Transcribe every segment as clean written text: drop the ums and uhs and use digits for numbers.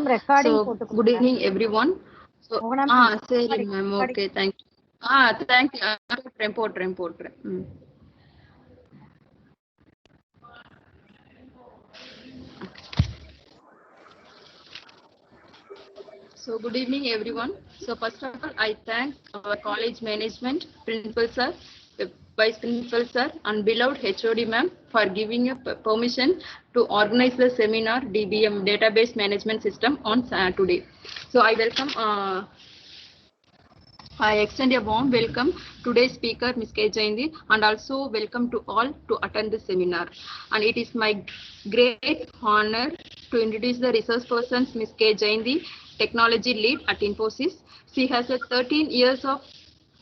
recording So good evening everyone. So சரி recording. Ma'am, okay, thank you. Thank you. போட்டுறேன். So good evening everyone. So first of all, I thank our college management, principal sir, vice principal sir, and beloved HOD ma'am for giving a permission to organize the seminar DBM database management system on today. So I extend a warm welcome to today's speaker, Ms. K. Jayanti, and also welcome to all to attend the seminar. And it is my great honor to introduce the resource person, Ms. K. Jayanti, Technology Lead at Infosys. She has a 13 years of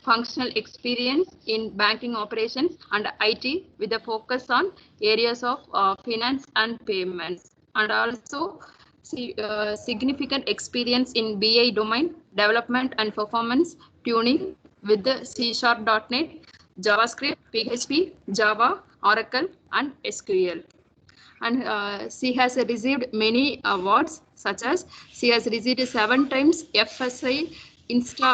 functional experience in banking operations and IT with a focus on areas of finance and payments, and also significant experience in BI domain development and performance tuning with the C#.NET, JavaScript, PHP, Java, Oracle, and SQL. And she has received many awards, such as she has received 7 times FSI Insta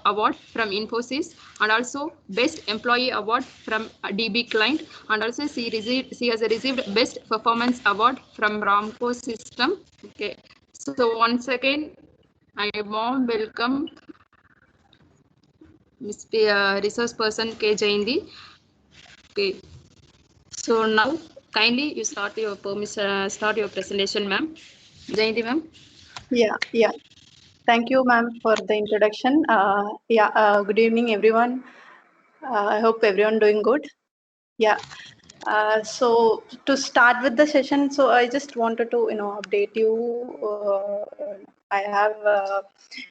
award from Infosys, and also Best Employee Award from DB Client, and also she has received Best Performance Award from Ramco System. Okay, so once again, I warm welcome Ms. Resource Person K. Jayanti. Okay, so now kindly you start your presentation, ma'am. Jayanti, ma'am. Yeah. Thank you, ma'am, for the introduction. Good evening, everyone. I hope everyone doing good. Yeah. So to start with the session, so I just wanted to, update you. I have,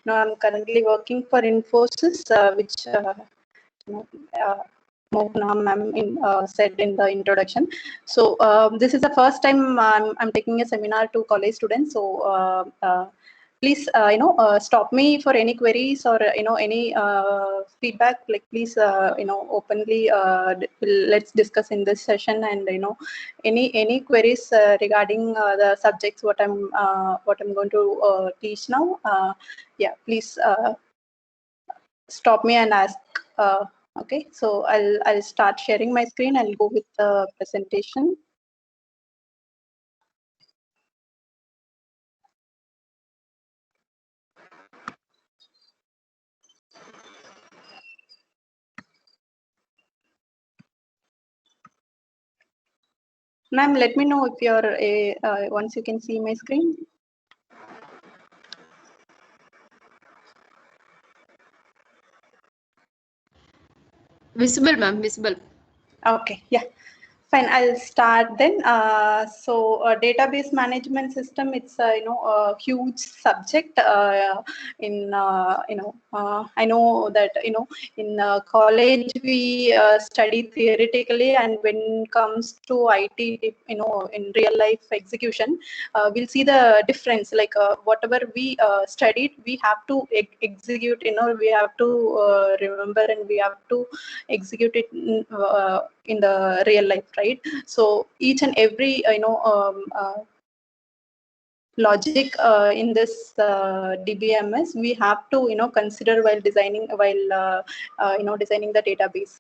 I'm currently working for Infosys, which, Mohana ma'am said in the introduction. So this is the first time I'm taking a seminar to college students. So please, stop me for any queries or any feedback. Like please, openly let's discuss in this session. And any queries regarding the subjects what I'm going to teach now. Yeah, please stop me and ask. Okay, so I'll start sharing my screen. I'll go with the presentation. Ma'am, let me know if you're once you can see my screen. Visible, ma'am, visible. Okay, yeah. Fine, I'll start then. So database management system, it's a huge subject. I know that in college we study theoretically, and when it comes to IT, in real life execution, we'll see the difference. Like whatever we studied, we have to execute. We have to remember, and we have to execute it in the real life, right? So each and every logic in this DBMS we have to consider while designing designing the database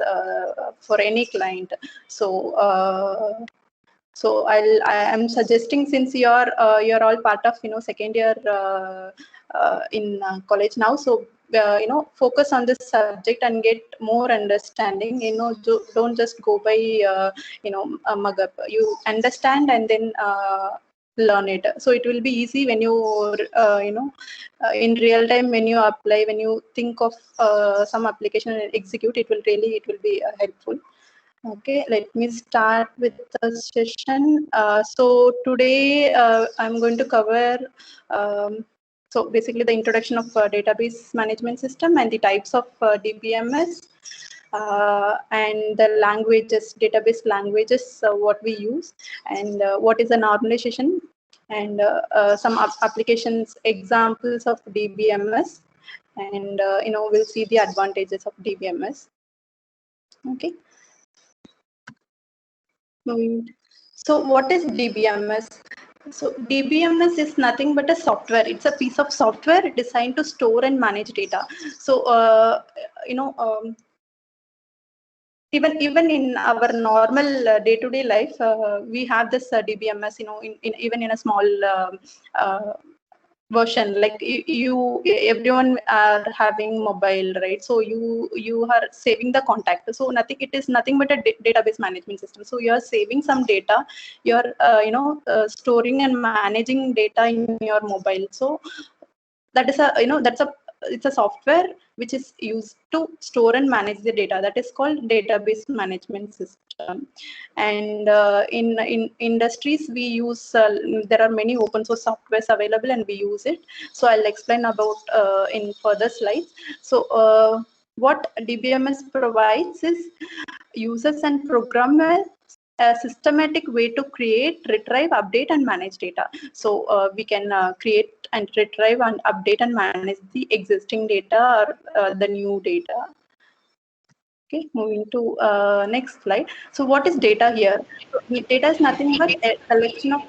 for any client. So I am suggesting, since you're all part of second year in college now, so focus on this subject and get more understanding. Don't just go by a mug up. You understand and then learn it. So it will be easy when you in real time, when you apply, when you think of some application and execute, it will be helpful. Okay, let me start with the session. So today I'm going to cover so basically the introduction of database management system and the types of DBMS, and the languages, database languages, what we use, and what is a normalization, and some applications examples of DBMS, and we'll see the advantages of DBMS. Okay. So what is DBMS? So DBMS is nothing but a software. It's a piece of software designed to store and manage data. So you know, even in our normal day-to-day life, we have this DBMS. You know, even in a small version, like everyone are having mobile, right? So you are saving the contact. So it is nothing but a database management system. So you are saving some data, you're storing and managing data in your mobile. So that is a it's a software which is used to store and manage the data. That is called database management system. And in industries we use there are many open source softwares available and we use it. So I'll explain about in further slides. So what DBMS provides is users and programmers a systematic way to create, retrieve, update, and manage data. So we can create and retrieve and update and manage the existing data or the new data. Okay, moving to next slide. So what is data here? Data is nothing but a collection of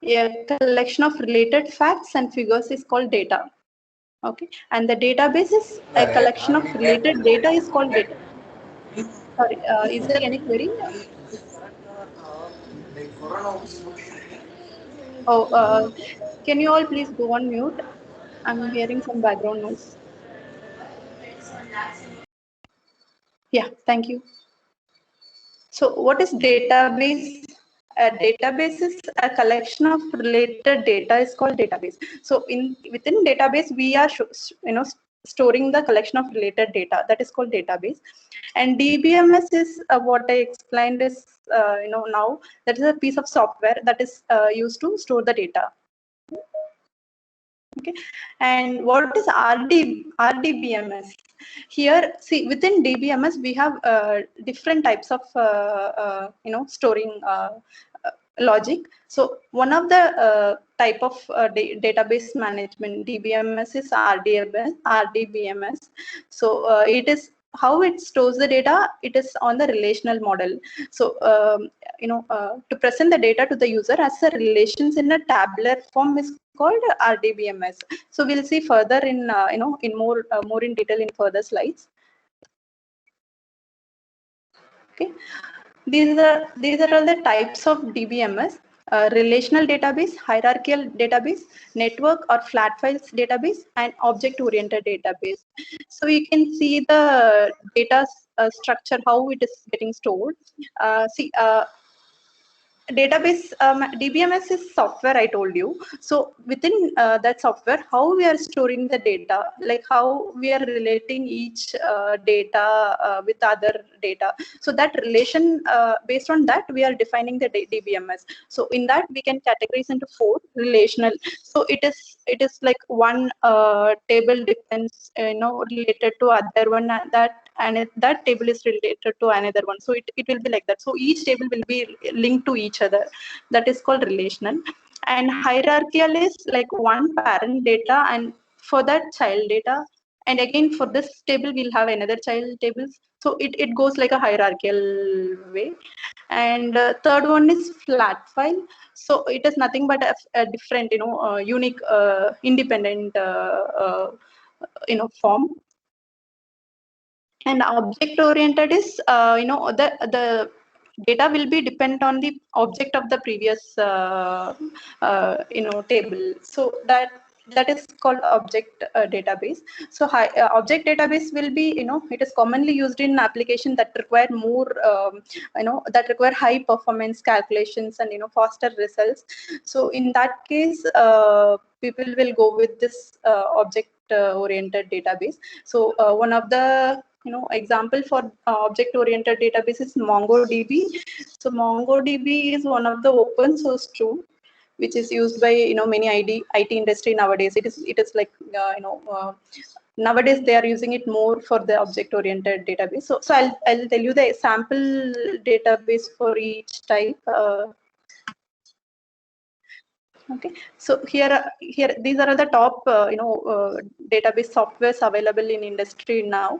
a collection of related facts and figures is called data. Okay, and the database is a collection of related data is called data. Sorry, is there any query? Oh, can you all please go on mute? I'm hearing some background noise. Yeah, thank you. So what is database? A database is a collection of related data is called database. So within database, we are storing the collection of related data. That is called database. And DBMS is what I explained is now that is a piece of software that is used to store the data. Okay, and what is RDBMS? Here, see, within DBMS we have different types of storing logic. So one of the type of database management DBMS is RDBMS. So it is how it stores the data. It is on the relational model. So to present the data to the user as a relations in a tabular form is called RDBMS. So we'll see further in in more in detail in further slides. Okay, these are all the types of DBMS: relational database, hierarchical database, network or flat files database, and object-oriented database. So you can see the data structure, how it is getting stored. Database DBMS is software, I told you. So within that software, how we are storing the data, like how we are relating each data with other data. So that relation, based on that, we are defining the DBMS. So in that we can categorize into 4 relational. So it is like one table depends related to other one, and that table is related to another one. So it will be like that. So each table will be linked to each other. That is called relational. And hierarchical is like one parent data and for that child data. And again, for this table, we'll have another child tables. So it goes like a hierarchical way. And third one is flat file. So it is nothing but a different, unique, independent, form. And object oriented is the data will be dependent on the object of the previous table. So that is called object database. So object database will be, it is commonly used in application that require more that require high performance calculations and faster results. So in that case, people will go with this object oriented database. So one of the example for object-oriented database is MongoDB. So MongoDB is one of the open source tool which is used by many IT industry nowadays. It is like nowadays they are using it more for the object-oriented database. So I'll tell you the sample database for each type. Okay, so here these are the top database softwares available in industry now.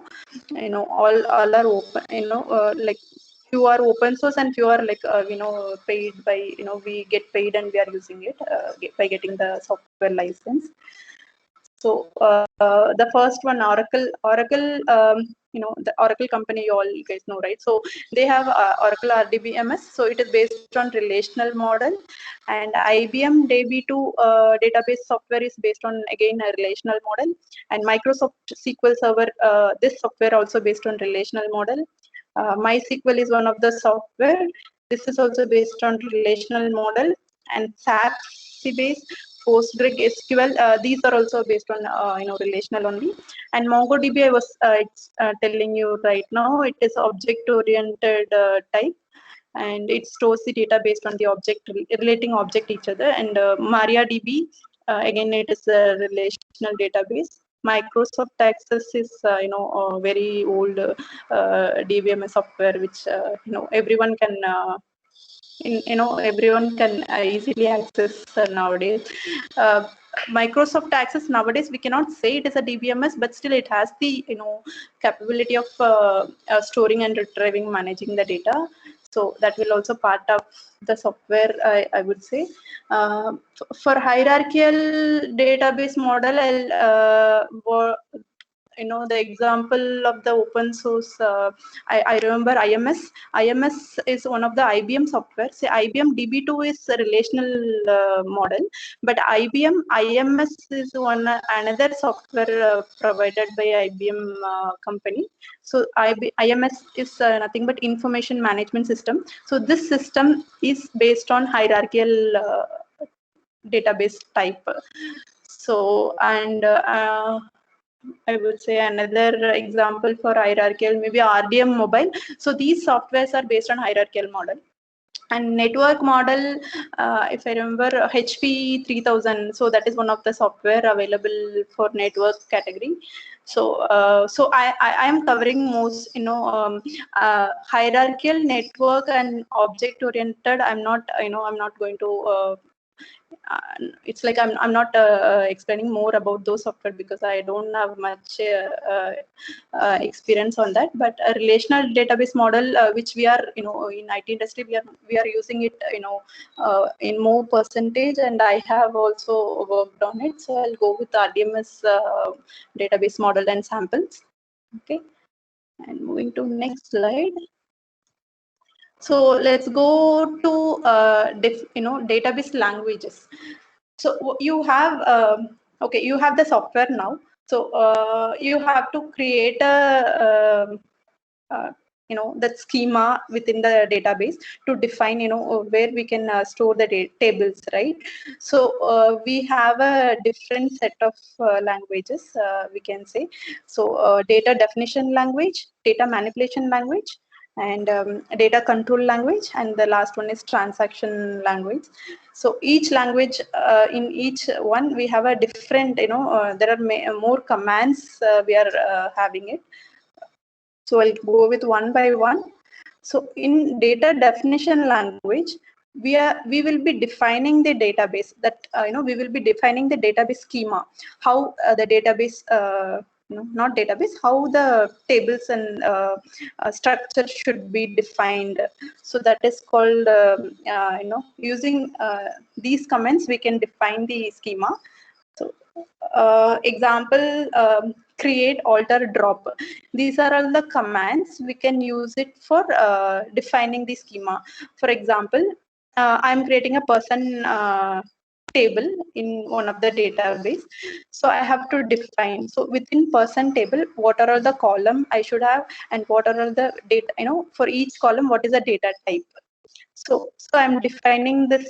All are open, like few are open source and few are like paid by, we get paid and we are using it by getting the software license. So the first one, Oracle, the Oracle company, you all guys know, right? So they have Oracle RDBMS. So it is based on relational model, and IBM DB2 database software is based on, again, a relational model. And Microsoft SQL Server, this software also based on relational model. MySQL is one of the software. This is also based on relational model. And SAP, Sybase, PostgreSQL, these are also based on relational only. And MongoDB, I was telling you right now, it is object-oriented type, and it stores the data based on the object, relating object each other. And MariaDB, again, it is a relational database. Microsoft Access is a very old DBMS software, which everyone can everyone can easily access nowadays. Microsoft Access nowadays, we cannot say it is a DBMS, but still it has the capability of storing and retrieving, managing the data. So that will also part of the software, I would say. For hierarchical database model, I'll the example of the open source, I remember IMS is one of the IBM software. Say IBM DB2 is a relational model, but IBM IMS is another software provided by IBM company. So IMS is nothing but information management system. So this system is based on hierarchical database type. So, and I would say another example for hierarchical, maybe RDM Mobile. So these softwares are based on hierarchical model. And network model, if I remember, HP 3000. So that is one of the software available for network category. So, so I am covering most, hierarchical, network, and object oriented. I'm not going to. It's like I'm not explaining more about those software because I don't have much experience on that. But a relational database model, which we are, in IT industry, we are using it, in more percentage, and I have also worked on it. So I'll go with RDMS database model and samples. Okay, and moving to next slide. So let's go to database languages. So you have okay, you have the software now. So you have to create a that schema within the database to define where we can store the tables, right? So we have a different set of languages, we can say. So data definition language, data manipulation language, and data control language, and the last one is transaction language. So each language, in each one we have a different, there are more commands we are having it. So I'll go with one by one. So in data definition language, we will be defining the database, that we will be defining the database schema, how the database not database, how the tables and structure should be defined. So that is called using these comments we can define the schema. So example, create, alter, drop. These are all the commands we can use it for defining the schema. For example, I'm creating a person table in one of the database. So I have to define, so within person table, what are all the column I should have, and what are all the data, for each column, what is the data type. So I'm defining this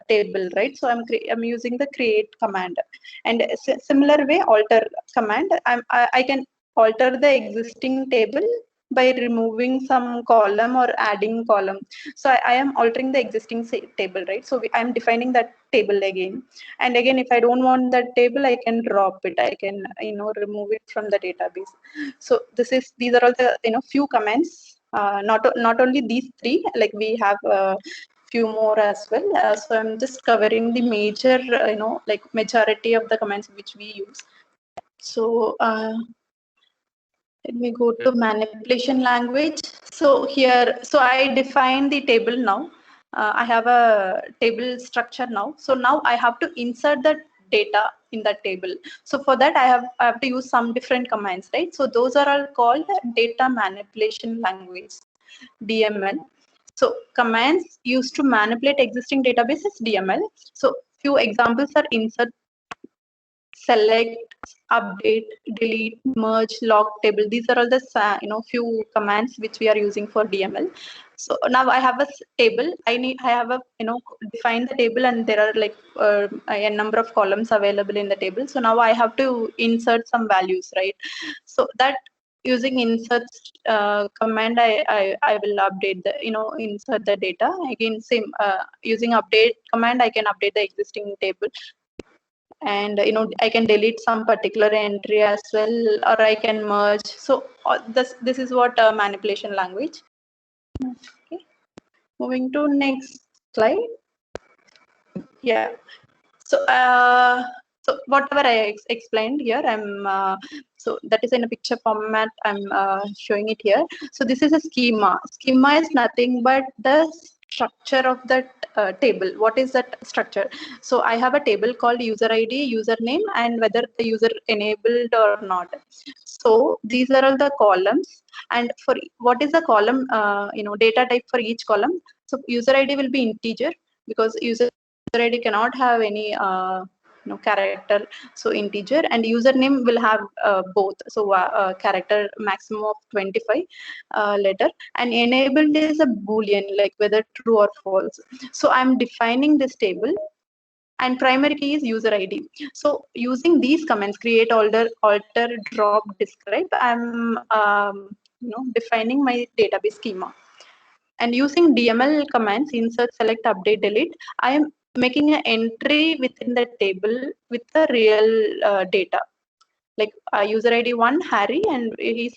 table, right? So I'm using the create command, and similar way, alter command. I can alter the existing table by removing some column or adding column. So I am altering the existing table, right? So I'm defining that table again and again. If I don't want that table, I can drop it. I can remove it from the database. So these are all the few commands. Not only these three, like we have few more as well. So I'm just covering the major, like majority of the commands which we use. So Let me go to manipulation language. So here, so I define the table now. I have a table structure now. So now I have to insert the data in the table. So for that, I have to use some different commands, right? So those are all called data manipulation language, DML. So commands used to manipulate existing databases, DML. So few examples are insert, select, update, delete, merge, log table. These are all the few commands which we are using for DML. So now I have a table. I have a define the table, and there are like a number of columns available in the table. So now I have to insert some values, right? So that using insert command, I will update the insert the data again. Same using update command, I can update the existing table, and I can delete some particular entry as well, or I can merge. So this is what manipulation language. Okay, moving to next slide. Yeah, so whatever I explained here, so that is in a picture format. I'm showing it here. So this is a schema. Schema is nothing but the structure of that table. What is that structure? So I have a table called user ID, username, and whether the user enabled or not. So these are all the columns, and for what is the column, data type for each column. So user ID will be integer, because user ID cannot have any character, so integer, and username will have both, so character maximum of 25 letter, and enabled is a boolean, like whether true or false. So I'm defining this table, and primary key is user ID. So using these commands, create, alter, drop, describe, I'm defining my database schema. And using DML commands, insert, select, update, delete, I am making an entry within the table with the real data. Like user ID 1 Harry, and his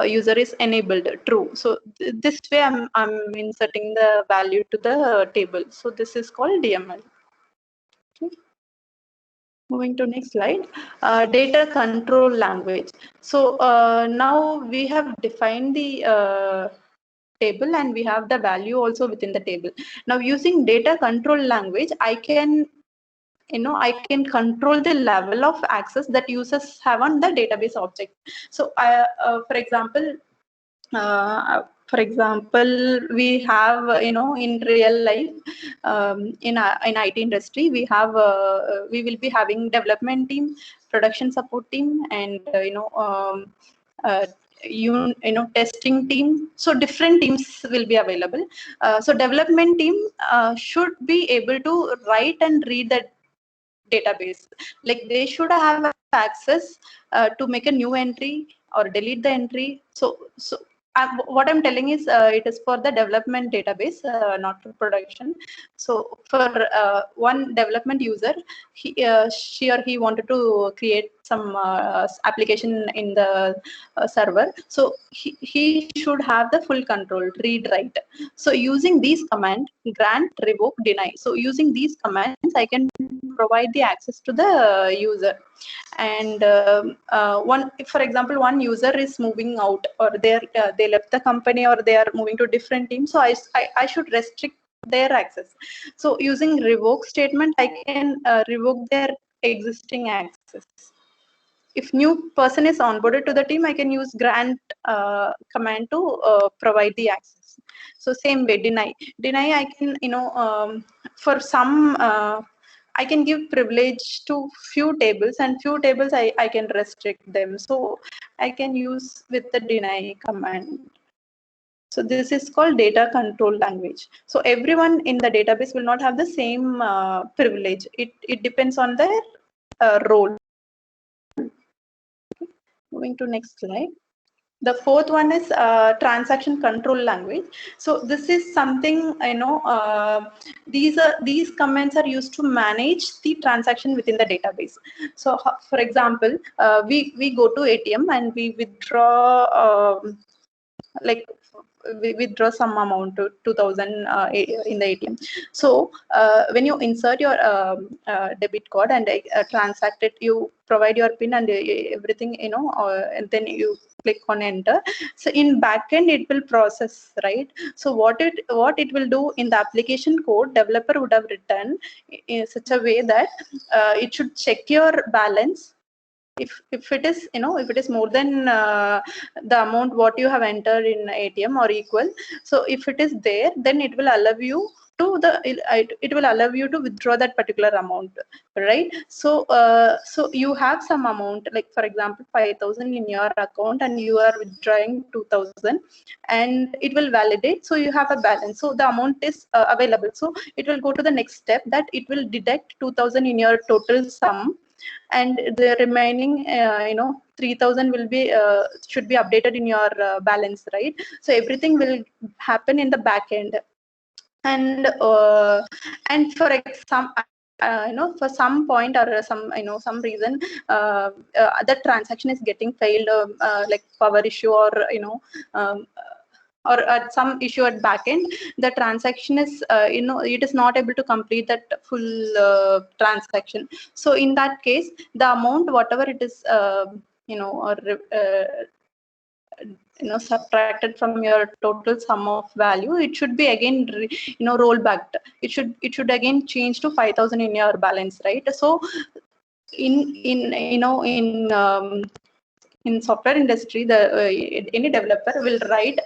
user is enabled true. So this way I'm inserting the value to the table. So this is called DML. Okay. Moving to next slide, data control language. So now we have defined the table, and we have the value also within the table. Now using data control language, I can control the level of access that users have on the database object. So for example, we have in real life, in IT industry, we will be having development team, production support team, and testing team. So different teams will be available. So development team should be able to write and read the database. Like they should have access to make a new entry or delete the entry. So what I'm telling is it is for the development database, not for production. So for one development user, she or he wanted to create some application in the server. So he should have the full control, read, write. So using these commands, grant, revoke, deny. So using these commands, I can provide the access to the user. And for example, one user is moving out, or they left the company, or they are moving to different teams. So I should restrict their access. So using revoke statement, I can revoke their existing access. If new person is onboarded to the team, I can use grant command to provide the access. So same way, deny, I can for some I can give privilege to few tables, and few tables I can restrict them. So I can use with the deny command. So this is called data control language. So everyone in the database will not have the same privilege. It depends on their role. Moving to next slide. The fourth one is transaction control language. So this is something, these commands are used to manage the transaction within the database. So for example, we go to ATM and we withdraw like withdraw some amount to 2000 in the ATM. So when you insert your debit card and transact it, you provide your PIN and everything, and then you click on enter. So in backend it will process, right? So what it will do in the application code, developer would have written in such a way that it should check your balance. If it is, if it is more than the amount what you have entered in ATM or equal, so if it is there, then it will allow you to it will allow you to withdraw that particular amount, right? So so you have some amount, like for example 5,000 in your account and you are withdrawing 2,000, and it will validate, so you have a balance, so the amount is available. So it will go to the next step, that it will deduct 2,000 in your total sum, and the remaining 3,000 will be should be updated in your balance, right? So everything will happen in the back end. And for some for some point or some reason the transaction is getting failed, like power issue or or at some issue at backend, the transaction is it is not able to complete that full transaction. So in that case, the amount whatever it is or subtracted from your total sum of value, it should be again roll back. It should again change to 5,000 in your balance, right? So in software industry, any developer will write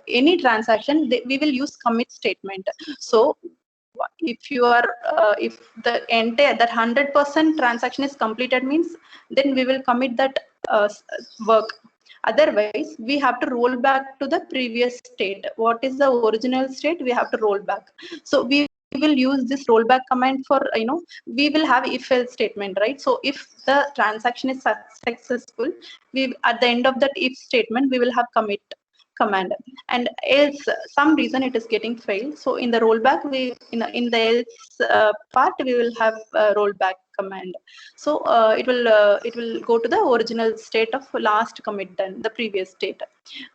any transaction, we will use commit statement. So if you are if the entire that 100% transaction is completed means, then we will commit that work. Otherwise, we have to roll back to the previous state. What is the original state? We have to roll back. So we will use this rollback command for, we will have if else statement, right? So if the transaction is successful, we at the end of that if statement, we will have commit command, and else some reason it is getting failed. So in the rollback, we in the else part, we will have rollback command. So it will go to the original state of last commit done, the previous state.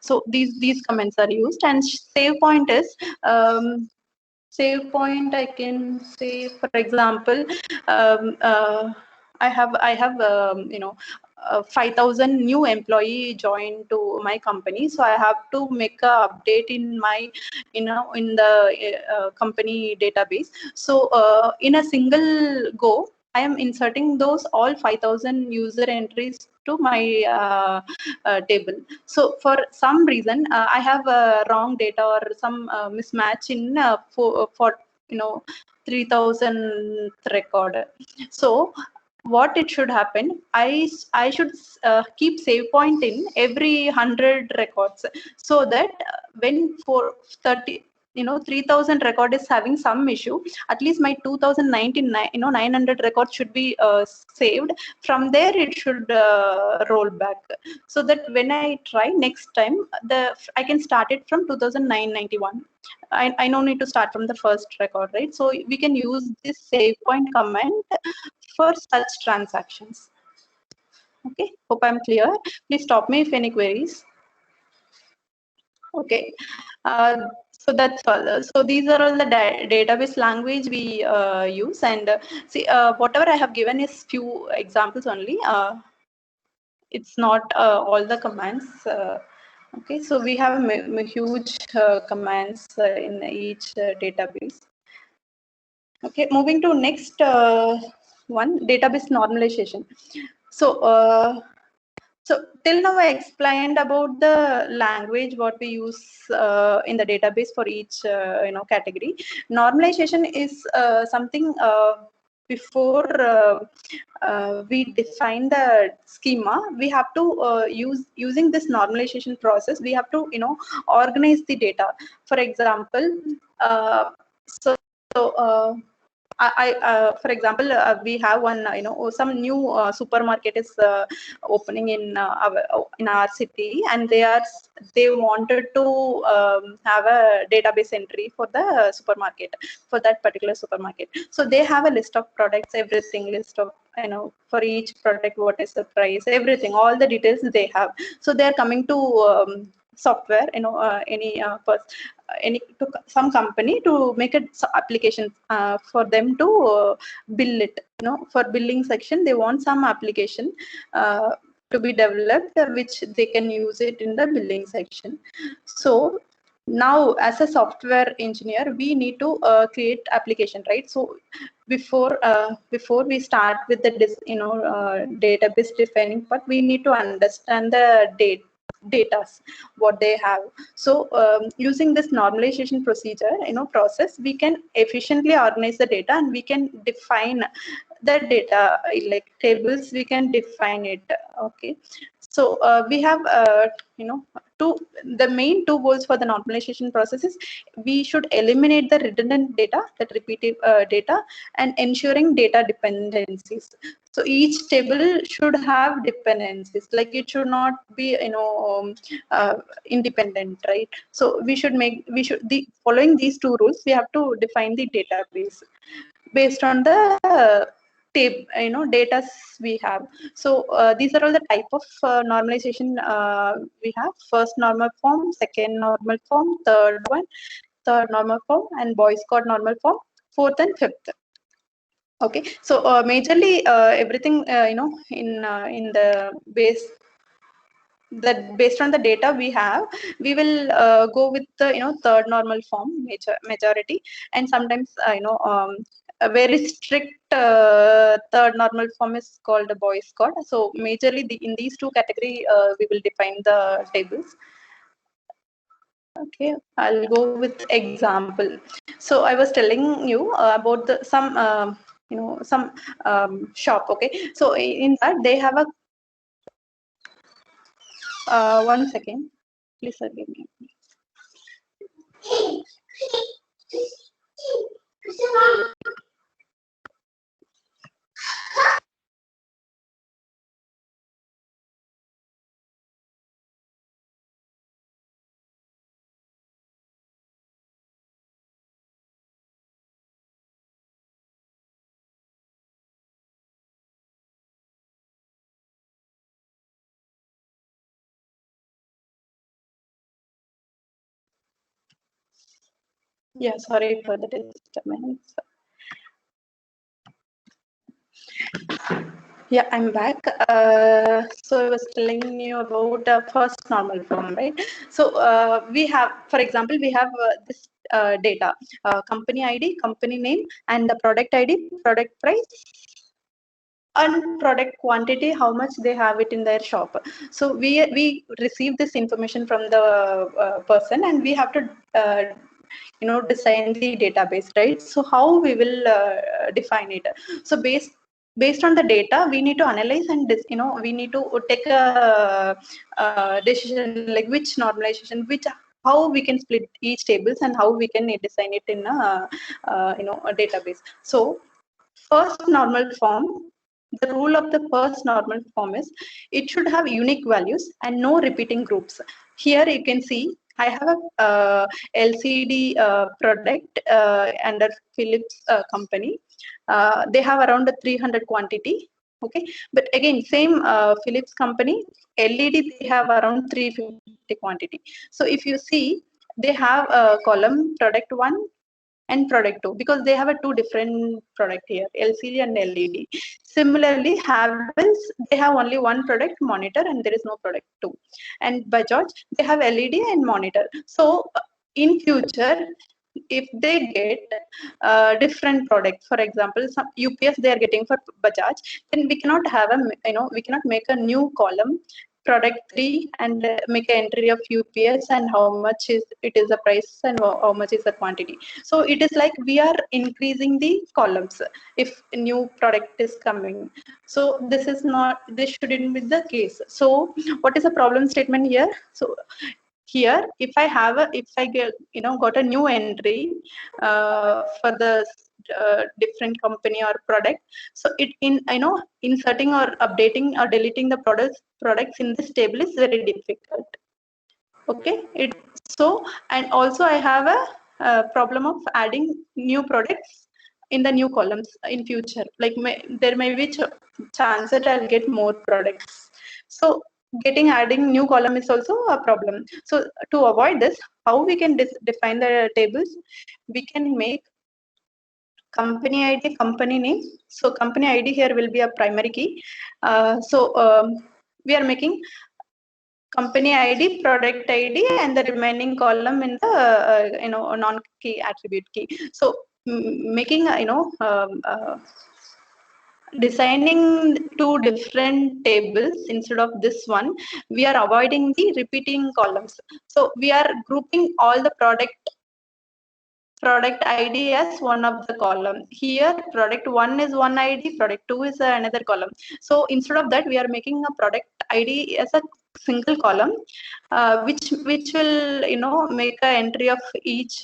So these commands are used. And save point is save point, I can say, for example, I have 5,000 new employee joined to my company, so I have to make a update in my in the company database. So in a single go, I am inserting those all 5,000 user entries to my table. So for some reason, I have wrong data or some mismatch in for 3,000 record. So what it should happen, I should keep save point in every 100 records, so that when for 3,000 record is having some issue, at least my 2099 900 records should be saved. From there it should roll back, so that when I try next time, I can start it from 2,991. I no need to start from the first record, right? So we can use this save point command for such transactions. Okay, hope I'm clear. Please stop me if any queries. Okay, so that's all. So these are all the database language we use. And see, whatever I have given is few examples only. It's not all the commands. Okay, so we have huge commands in each database. Okay, moving to next one, database normalization. So so till now I explained about the language what we use in the database for each category. Normalization is something before we define the schema, we have to using this normalization process, we have to organize the data. For example, so for example, we have one, some new supermarket is opening in our city, and they wanted to have a database entry for the supermarket, for that particular supermarket. So they have a list of products, everything, list of for each product, what is the price, everything, all the details they have. So they are coming to software, some company to make a application for them to bill it. For billing section, they want some application to be developed, which they can use it in the billing section. So now, as a software engineer, we need to create application, right? So before we start with the database defining part, we need to understand the data, what they have. So using this normalization procedure, process, we can efficiently organize the data, and we can define the data like tables. We can define it. Okay, so we have the main two goals for the normalization process is we should eliminate the redundant data, that repetitive data, and ensuring data dependencies. So each table should have dependencies, like it should not be independent, right? So following these two rules, we have to define the database based on the data we have. So these are all the type of normalization we have: first normal form, second normal form, third normal form, and Boyce-Codd normal form, fourth and fifth. Okay, so majorly everything in the base, that based on the data we have, we will go with the third normal form majority, and sometimes a very strict third normal form is called a Boyce-Codd. So majorly in these two category we will define the tables. Okay, I'll go with example. So I was telling you about some shop. Okay, so in that they have a 1 second, please forgive me. Yeah, sorry for the disturbance. Yeah, I'm back. So I was telling you about first normal form, right? So we have, for example, we have this data, company ID, company name, and the product ID, product price, and product quantity, how much they have it in their shop. So we receive this information from the person, and we have to design the database, right? So how we will define it? So based on the data, we need to analyze, and we need to take a decision, like which normalization, how we can split each tables, and how we can design it in a database. So first normal form, the rule of the first normal form is it should have unique values and no repeating groups. Here you can see I have a LCD product under Philips company. They have around 300 quantity. Okay, but again, same Philips company, LED, they have around 350 quantity. So if you see, they have a column product 1 and product 2, because they have a two different product here, LCD and LED. Similarly, Havells, they have only one product, monitor, and there is no product 2. And Bajaj, they have LED and monitor. So in future, if they get different products, for example, some UPS they are getting for Bajaj, then we cannot have we cannot make a new column product 3 and make an entry of UPS and how much is the price and how much is the quantity. So it is like we are increasing the columns if a new product is coming. So this shouldn't be the case. So what is the problem statement here? So here, if I get got a new entry for the different company or product, so it inserting or updating or deleting the products in this table is very difficult. Okay, and also I have a problem of adding new products in the new columns in future. Like there may be chance that I'll get more products. So adding new column is also a problem. So to avoid this, how we can define the tables? We can make company ID, company name. So company ID here will be a primary key. We are making company ID, product ID, and the remaining column in the non-key attribute key. So making designing two different tables instead of this one, we are avoiding the repeating columns. So we are grouping all the product ID as one of the column. Here product 1 is one ID, product 2 is another column. So instead of that, we are making a product ID as a single column, which will make an entry of each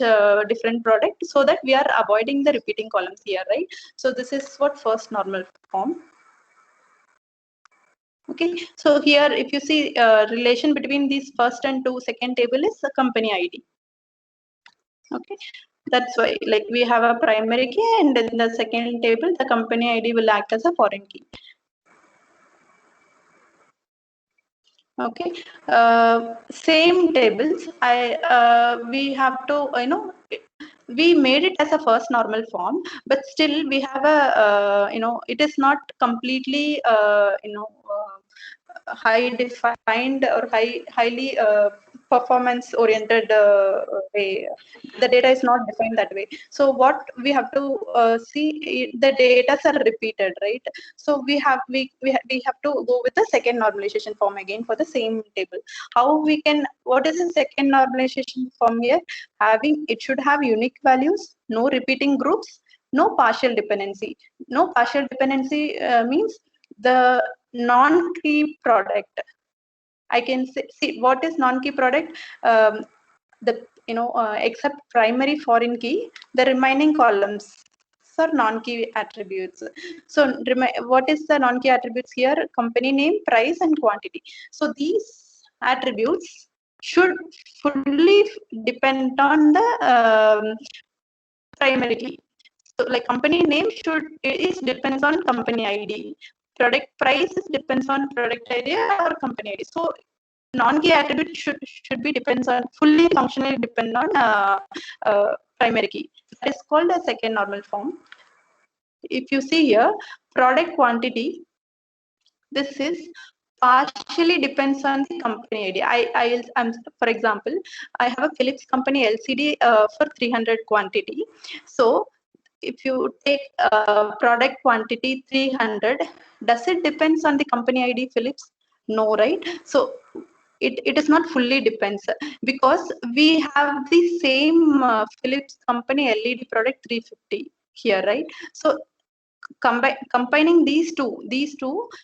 different product, so that we are avoiding the repeating columns here, right? So this is what first normal form. Okay, so here if you see relation between these first and second table is the company ID. Okay, that's why, like, we have a primary key, and in the second table the company ID will act as a foreign key. Okay, same tables. We have to, we made it as a first normal form, but still we have a it is not completely high defined or highly performance oriented way. The data is not defined that way. So what we have to see, the data are repeated, right? So we have to go with the second normalization form again for the same table. How we can, what is the second normalization form here? It should have unique values, no repeating groups, no partial dependency. No partial dependency means the non-key product. I can see what is non-key product. Except primary foreign key, the remaining columns are non-key attributes. So what is the non-key attributes here? Company name, price, and quantity. So these attributes should fully depend on the primary key. So like company name depends on company ID. Product price depends on product ID or company ID. So non-key attribute should be fully functionally depend on primary key. That is called a second normal form. If you see here, product quantity, this is partially depends on the company ID. For example, I have a Philips company LCD for 300 quantity. So if you take product quantity 300, does it depends on the company ID Philips? No, right? So it is not fully depends, because we have the same Philips company LED product 350 here, right? So combining these two,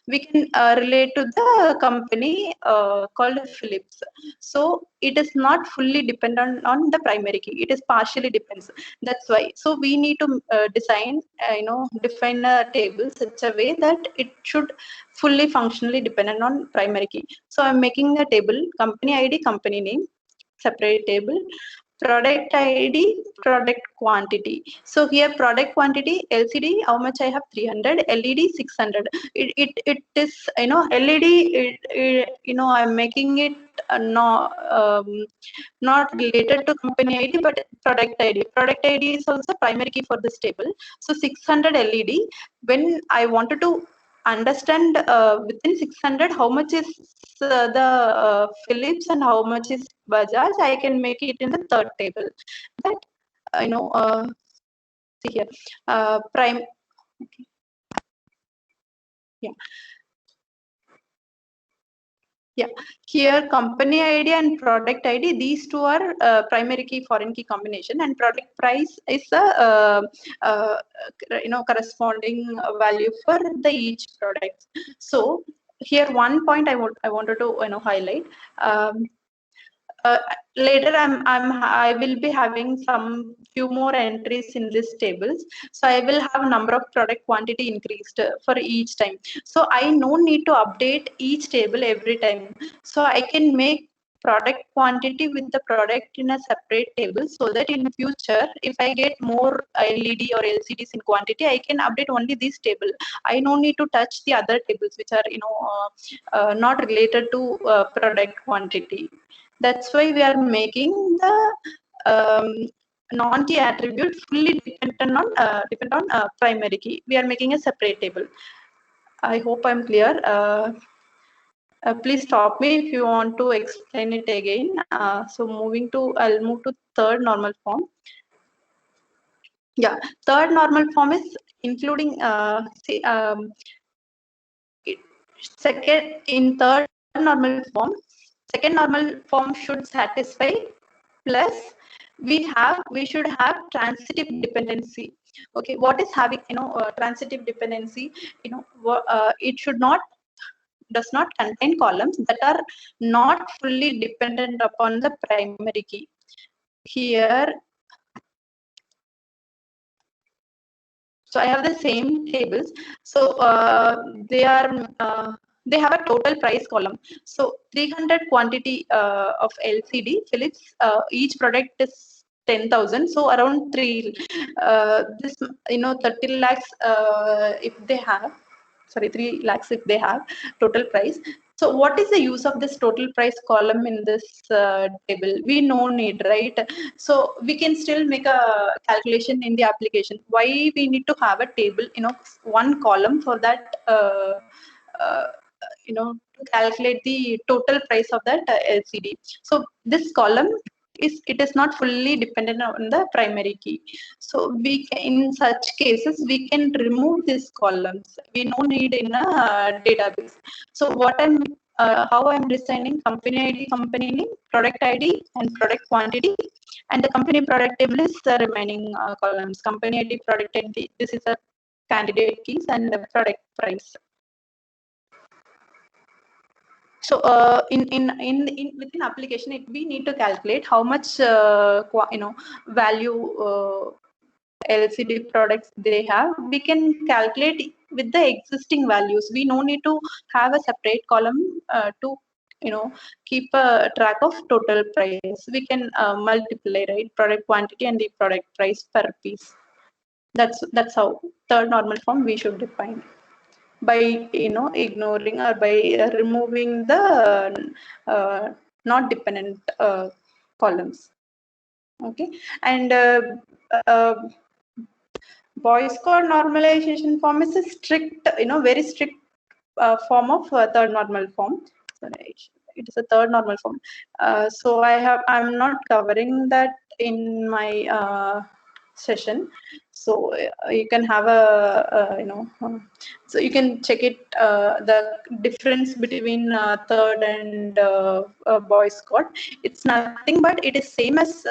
we can relate to the company called Philips. So it is not fully dependent on the primary key, it is partially depends. That's why, so we need to define a table such a way that it should fully functionally dependent on primary key. So I'm making a table, company ID, company name, separate table, product ID, product quantity. So here product quantity, LCD, how much I have? 300, LED 600. It is, LED, I'm making it not related to company ID, but product ID. Product ID is also primary key for this table. So 600 LED, when I wanted to understand within 600 how much is the Philips and how much is Bajaj, I can make it in the third table. But see here, prime. Okay. Yeah. Yeah, here company ID and product ID, these two are primary key foreign key combination, and product price is the corresponding value for the each product. So here one point I wanted to highlight. Later I will be having some few more entries in this tables, so I will have number of product quantity increased for each time. So I no need to update each table every time, so I can make product quantity with the product in a separate table, so that in future, if I get more LED or LCDs in quantity, I can update only this table. I no need to touch the other tables which are not related to product quantity. That's why we are making the non-key attribute fully dependent on primary key. We are making a separate table. I hope I'm clear. Please stop me if you want to explain it again. So I'll move to third normal form. Yeah, third normal form is including third normal form. Second normal form should satisfy, plus we should have transitive dependency. Okay, what is having transitive dependency? It does not contain columns that are not fully dependent upon the primary key. Here, so I have the same tables. So they have a total price column. So 300 quantity of LCD Philips. Each product is 10,000. So around 30 lakhs if they have. Sorry, 3 lakhs if they have total price. So what is the use of this total price column in this table? We no need, right? So we can still make a calculation in the application. Why we need to have a table, one column for that, to calculate the total price of that LCD. So this column is not fully dependent on the primary key. So in such cases, we can remove these columns. We no need in a database. So how I'm designing company ID, company name, product ID, and product quantity, and the company product table is the remaining columns. Company ID, product ID. This is a candidate keys and the product price. So within application, we need to calculate how much value LCD products they have. We can calculate with the existing values. We no need to have a separate column to keep a track of total price. We can multiply, right, product quantity and the product price per piece. That's how third normal form we should define, by ignoring or by removing the not dependent columns. Okay, and Boyce code normalization form is a strict, very strict form of third normal form. Sorry, it is a third normal form. So I'm not covering that in my session. So you can have so you can check it, the difference between third and Boyce code. It's nothing but it is same as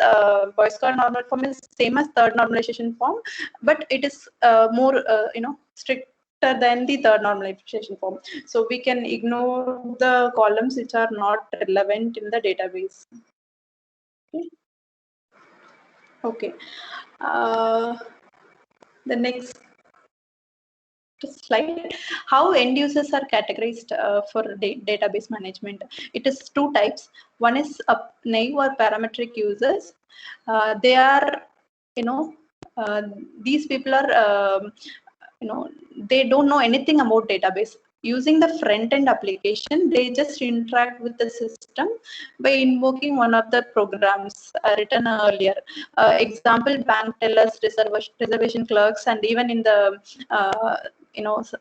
Boyce code normal form is same as third normalization form, but it is more stricter than the third normalization form. So we can ignore the columns which are not relevant in the database. Okay. The next slide, how end users are categorized for database management. It is two types. One is naive or parametric users. They are, these people are, they don't know anything about database. Using the front-end application, they just interact with the system by invoking one of the programs written earlier. Example, bank tellers, reservation clerks, and even in the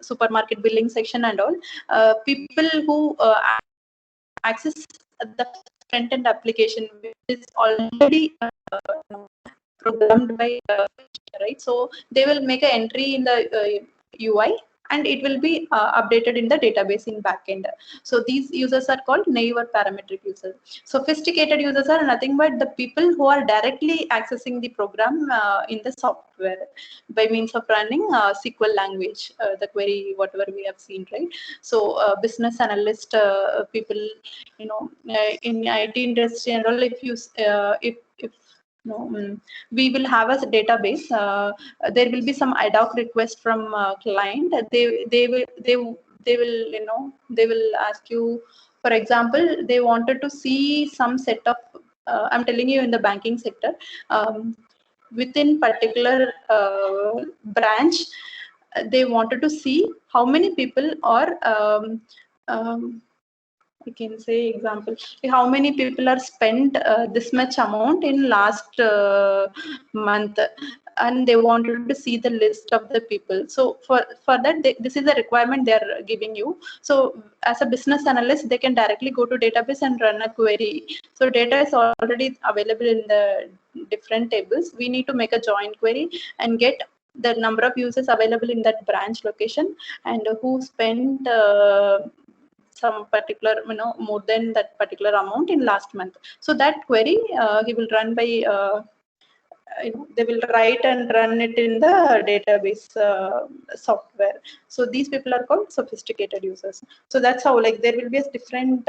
supermarket billing section and all, people who access the front-end application, which is already programmed by right, so they will make an entry in the UI, and it will be updated in the database in backend. So these users are called naive or parametric users. Sophisticated users are nothing but the people who are directly accessing the program in the software by means of running SQL language, the query, whatever we have seen, right? So business analyst people, in IT industry and all, we will have a database. There will be some ad hoc request from client. They will ask you For example, they wanted to see some set of, I'm telling you in the banking sector, within particular branch, they wanted to see how many people are, I can say example, how many people are spent this much amount in last month, and they wanted to see the list of the people. So for that, this is the requirement they are giving you. So as a business analyst, they can directly go to database and run a query. So data is already available in the different tables. We need to make a join query and get the number of users available in that branch location and who spent some particular, more than that particular amount in last month. So that query he will run by, they will write and run it in the database software. So these people are called sophisticated users. So that's how, like, there will be a different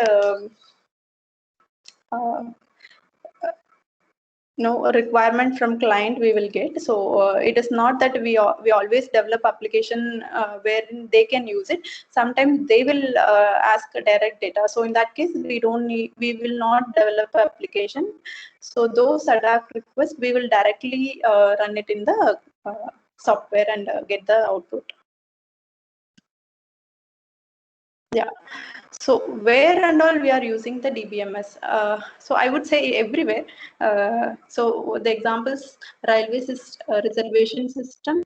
requirement from client we will get. So it is not that we always develop application wherein they can use it. Sometimes they will ask direct data. So in that case, we will not develop application. So those ad hoc requests, we will directly run it in the software and get the output. Yeah. So where and all we are using the DBMS? So I would say everywhere. So the examples, railways is reservation system.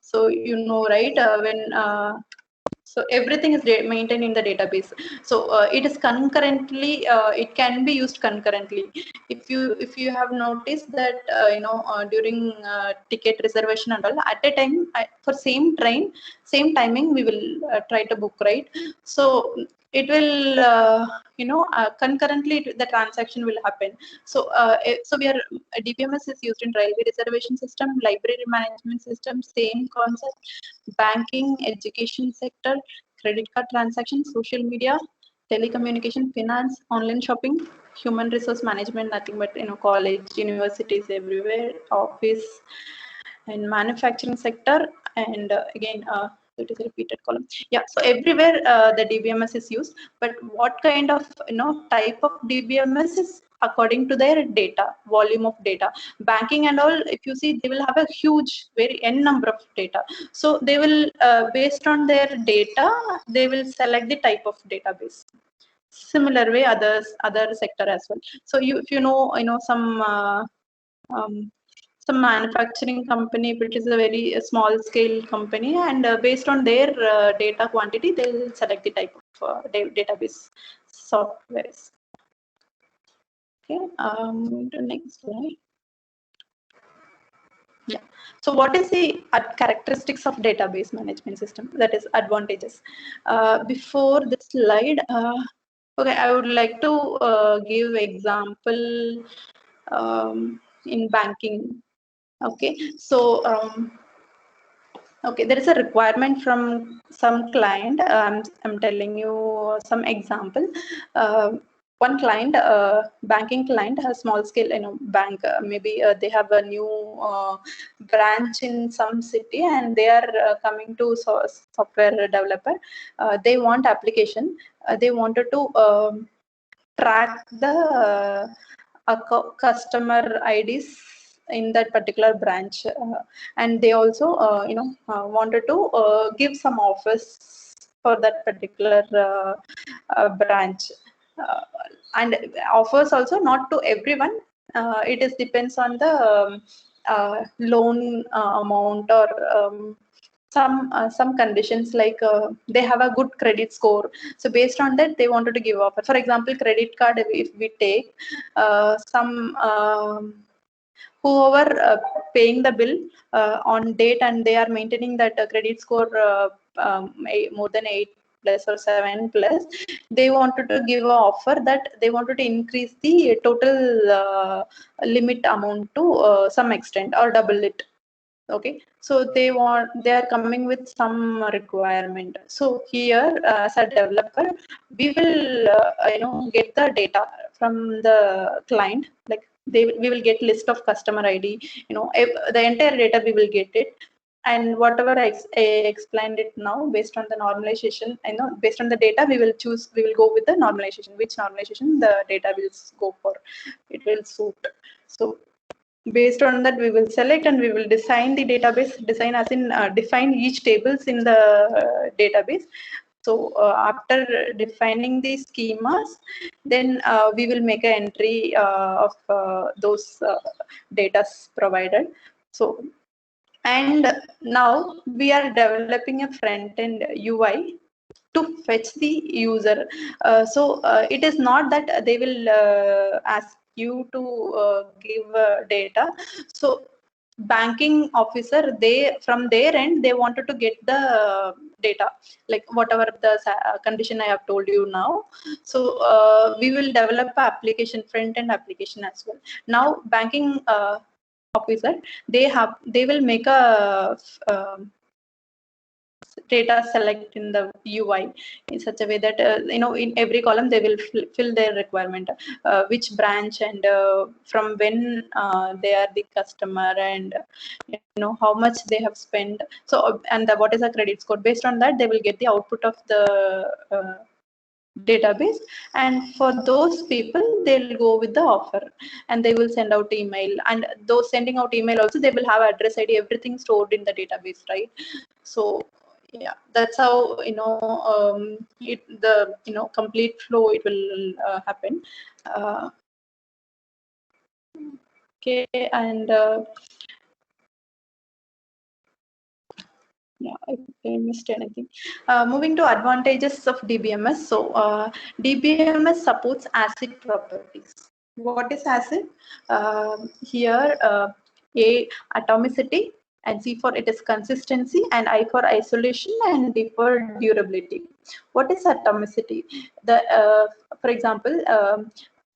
So right, when so everything is maintained in the database. So it is concurrently, it can be used concurrently. If you have noticed that during ticket reservation and all, at a time for same train, same timing, we will try to book, right? So it will concurrently the transaction will happen. So so DBMS is used in railway reservation system, library management system, same concept, banking, education sector, credit card transactions, social media, telecommunication, finance, online shopping, human resource management, nothing but college, universities everywhere, office, and manufacturing sector, and again it is a repeated column. Yeah, so everywhere the DBMS is used, but what kind of type of DBMS is according to their data, volume of data. Banking and all, if you see, they will have a huge, very n number of data. So they will, based on their data, they will select the type of database. Similar way, other sector as well. So if you know some manufacturing company, which is a very small scale company, and based on their data quantity, they will select the type of database softwares. Okay, the next slide. Yeah. So what is the characteristics of database management system? That is advantages. Before this slide, okay, I would like to give example in banking. Okay, so okay, there is a requirement from some client. I'm telling you some example. One client, banking client, has small scale, bank. Maybe they have a new branch in some city, and they are coming to software developer. They want application. They wanted to track the customer IDs in that particular branch, and they also wanted to give some offers for that particular branch, and offers also not to everyone. It is depends on the loan amount, or some conditions, like they have a good credit score. So based on that, they wanted to give offer. For example, credit card, if we take some whoever paying the bill on date, and they are maintaining that credit score more than 8 plus or 7 plus, they wanted to give an offer that they wanted to increase the total limit amount to some extent, or double it. Okay, so they are coming with some requirement. So here, as a developer, we will get the data from the client, like we will get list of customer ID, the entire data we will get it, and whatever I explained it now, based on the normalization, based on the data, we will go with the normalization, which normalization the data will go for, it will suit. So based on that, we will select and we will design the database, design as in define each tables in the database. So after defining the schemas, then we will make an entry of those data provided. So, and now we are developing a front-end UI to fetch the user. It is not that they will ask you to give data. So banking officer, from their end, they wanted to get the data, like whatever the condition I have told you now. So we will develop an application, front-end application as well. Now banking officer, they will make a data select in the UI in such a way that in every column they will fill their requirement, which branch and from when they are the customer, and how much they have spent. So and what is the credit score. Based on that, they will get the output of the database, and for those people they'll go with the offer, and they will send out email, and those sending out email also, they will have address ID, everything stored in the database, right? So yeah, that's how the complete flow it will happen. Okay, and yeah, I missed anything. Moving to advantages of DBMS. So DBMS supports ACID properties. What is ACID? Here A, atomicity, and C for it is consistency, and I for isolation, and D for durability. What is atomicity? For example,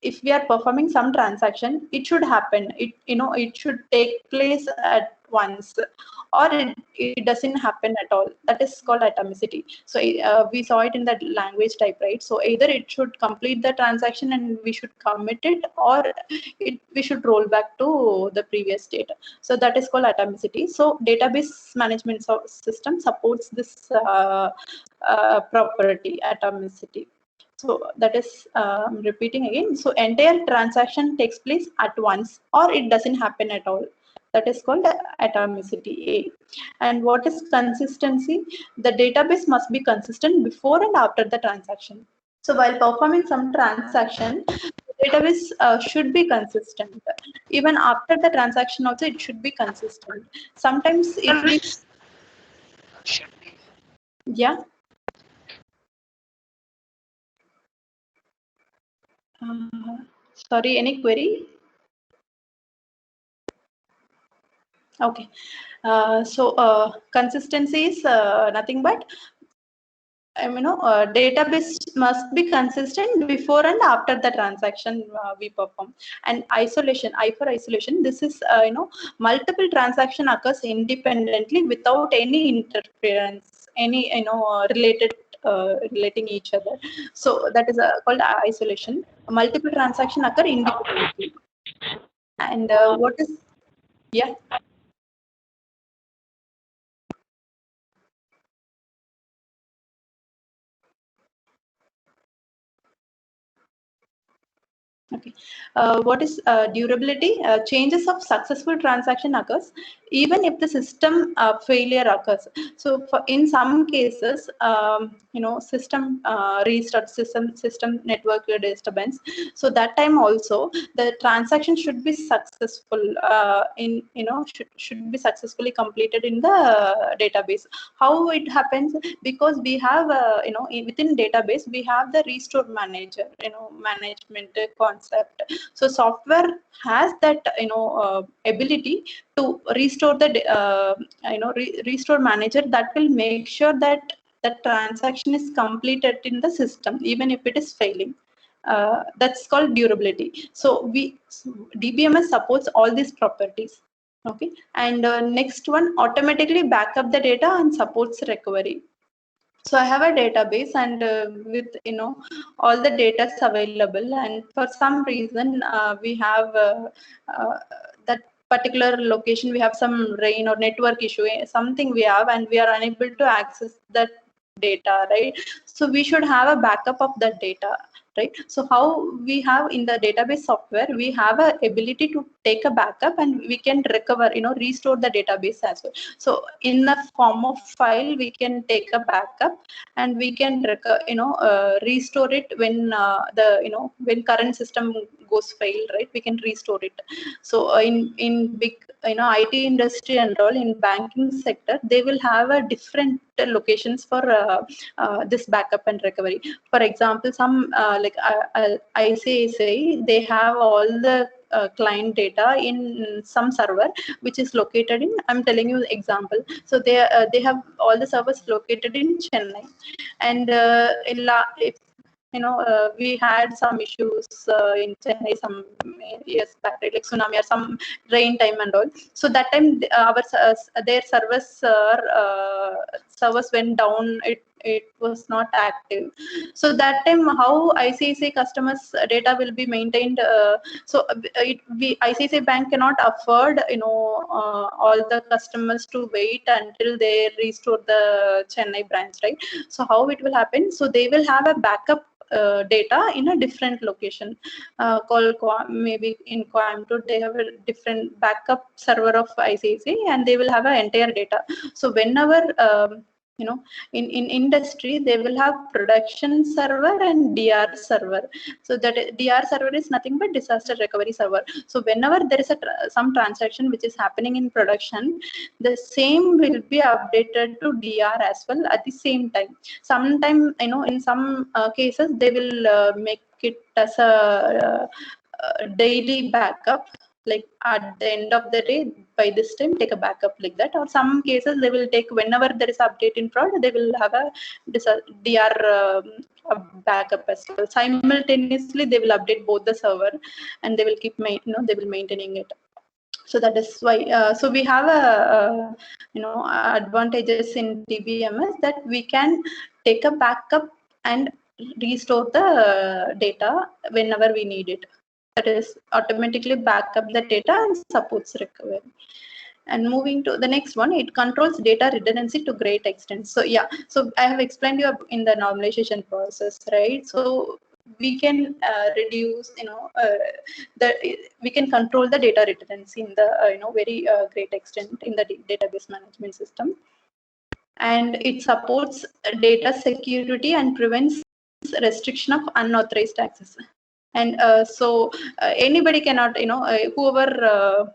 if we are performing some transaction, it should happen. It should take place at once, or it doesn't happen at all. That is called atomicity. So we saw it in that language type, right? So either it should complete the transaction and we should commit it, or we should roll back to the previous state. So that is called atomicity. So database management system supports this property, atomicity. So that is repeating again. So entire transaction takes place at once, or it doesn't happen at all. That is called atomicity A. And what is consistency? The database must be consistent before and after the transaction. So while performing some transaction, the database should be consistent. Even after the transaction also, it should be consistent. Sometimes if we... Yeah. Sorry, any query? Okay. Consistency is nothing but database must be consistent before and after the transaction we perform. And isolation, I for isolation, this is multiple transaction occurs independently without any interference, any relating each other. So that is called isolation. Multiple transaction occur independently. And what is... Yeah. Okay. What is durability? Changes of successful transaction occurs even if the system failure occurs. So in some cases, system restart, system network disturbance. So that time also the transaction should be successful should be successfully completed in the database. How it happens? Because we have within database we have the restore manager, management concept. So software has that ability to restore the restore manager that will make sure that the transaction is completed in the system even if it is failing. That's called durability. So DBMS supports all these properties. Okay, and next one, automatically back up the data and supports recovery. So I have a database, and with all the data is available, and for some reason we have that particular location we have some rain or network issue, something we have, and we are unable to access that data, right? So we should have a backup of that data, right? So how we have in the database software, we have a ability to take a backup and we can recover, restore the database as well. So in the form of file, we can take a backup and we can restore it when when current system goes fail, right? We can restore it. So in big IT industry and all, in banking sector, they will have a different locations for this backup and recovery. For example, some like ICICI, they have all the client data in some server which is located in, I'm telling you the example. So they have all the servers located in Chennai, and if we had some issues in Chennai some years back, right? Like tsunami or some rain time and all. So that time their servers went down. It was not active. So that time, how ICICI customers' data will be maintained? ICICI Bank cannot afford all the customers to wait until they restore the Chennai branch, right? So how it will happen? So they will have a backup data in a different location called maybe in Coimbatore. They have a different backup server of ICICI, and they will have an entire data. So whenever in industry, they will have production server and DR server. So that DR server is nothing but disaster recovery server. So whenever there is some transaction which is happening in production, the same will be updated to DR as well at the same time. Sometime, in some cases, they will make it as a daily backup, like at the end of the day, by this time take a backup, like that. Or some cases they will take, whenever there is update in prod, they will have a DR backup as well. Simultaneously they will update both the server, and they will keep they will maintaining it. So that is why so we have a advantages in DBMS, that we can take a backup and restore the data whenever we need it. That is automatically back up the data and supports recovery. And moving to the next one, it controls data redundancy to great extent. So yeah, so I have explained you in the normalization process, right? So we can reduce, we can control the data redundancy in the very great extent in the database management system, and it supports data security and prevents restriction of unauthorized access. And so anybody cannot, whoever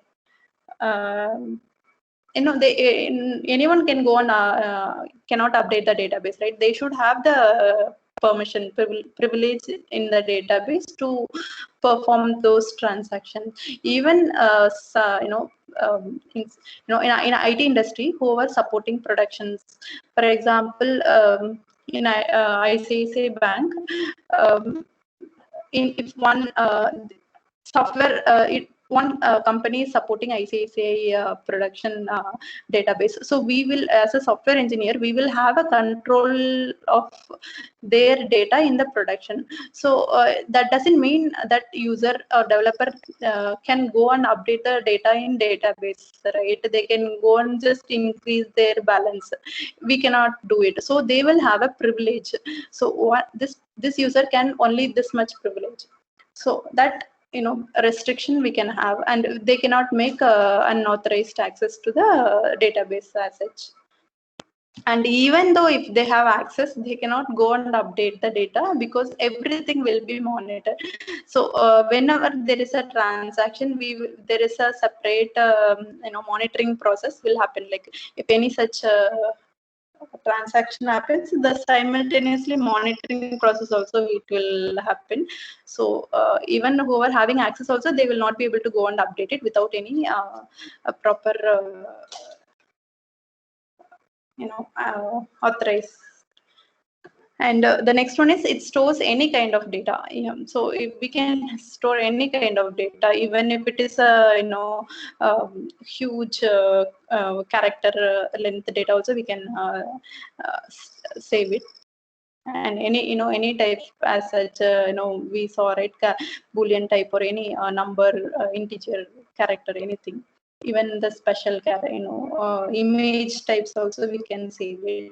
anyone can go on cannot update the database, right? They should have the permission privilege in the database to perform those transactions. Even in IT industry, who are supporting productions, for example, in ICICI Bank, if one software one company is supporting ICICI production database. So we will, as a software engineer, we will have a control of their data in the production. So that doesn't mean that user or developer can go and update the data in database, right? They can go and just increase their balance. We cannot do it. So they will have a privilege. So what this user can only this much privilege. So that restriction we can have, and they cannot make unauthorized access to the database as such. And even though if they have access, they cannot go and update the data, because everything will be monitored. So whenever there is a transaction, there is a separate monitoring process will happen. Like if any such transaction happens, the simultaneously monitoring process also it will happen. So even who are having access also, they will not be able to go and update it without any proper authorized. And the next one is, it stores any kind of data. So if we can store any kind of data, even if it is a huge character length data also, we can save it. And any type as such, we saw, right, Boolean type or any number, integer, character, anything. even the special image types also we can save it,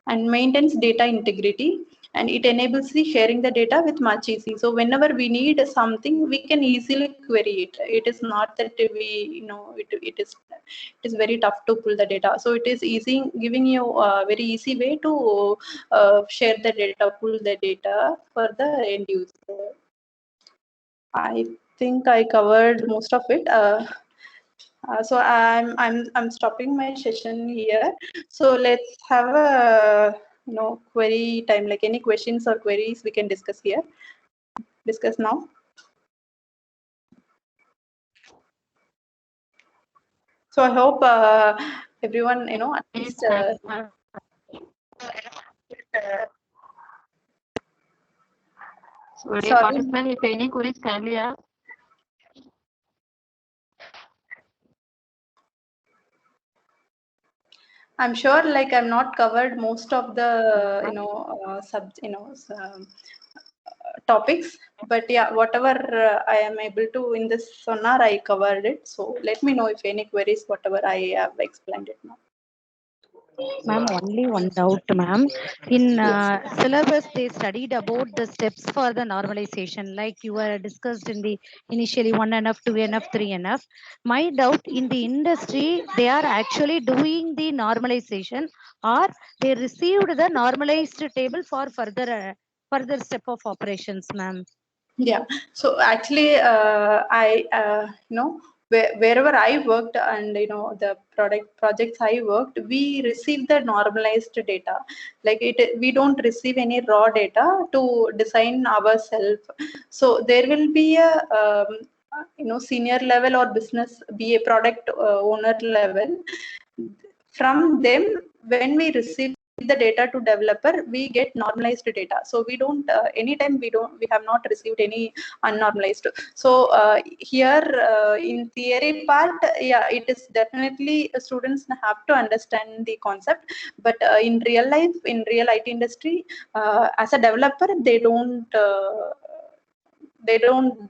and maintains data integrity, and it enables the sharing the data with much easy. So whenever we need something, we can easily query it. It is not that we it is very tough to pull the data. So it is easy, giving you a very easy way to share the data, pull the data for the end user. I think I covered most of it. So I'm stopping my session here. So let's have a query time. Like any questions or queries we can discuss here. Discuss now. So I hope everyone at least. So, dear Sorry. participant, if any queries, kindly ask. I'm sure, like I'm not covered most of the topics, but yeah, whatever I am able to in this sonar, I covered it. So let me know if any queries, whatever I have explained it now. Ma'am, only one doubt, ma'am. In syllabus, they studied about the steps for the normalization, like you were discussed in the initially 1NF, 2NF, 3NF. My doubt, in the industry, they are actually doing the normalization, or they received the normalized table for further step of operations, ma'am. Yeah. So actually, I wherever I worked, and the projects I worked, we receive the normalized data. Like we don't receive any raw data to design ourselves. So there will be a senior level or business, be a product owner level. From them, when we receive the data to developer, we get normalized data. So we don't anytime we have not received any unnormalized. So here in theory part, yeah, it is definitely students have to understand the concept, but in real life, in real IT industry, as a developer, they don't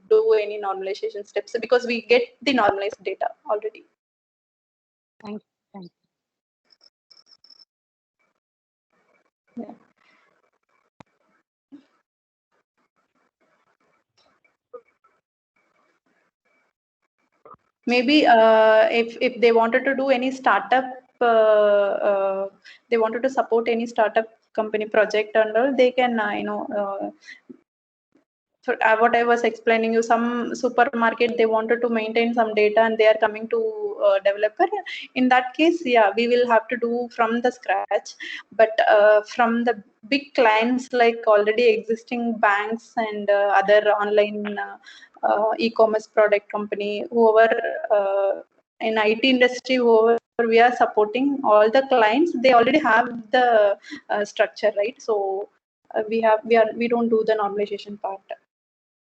do any normalization steps because we get the normalized data already. Thank you. Yeah. Maybe if they wanted to do any startup, they wanted to support any startup company project and all, they can so what I was explaining you, some supermarket, they wanted to maintain some data and they are coming to developer. In that case, yeah, we will have to do from the scratch. But from the big clients like already existing banks and other online e-commerce product company, whoever in IT industry, whoever we are supporting, all the clients, they already have the structure, right? So we don't do the normalization part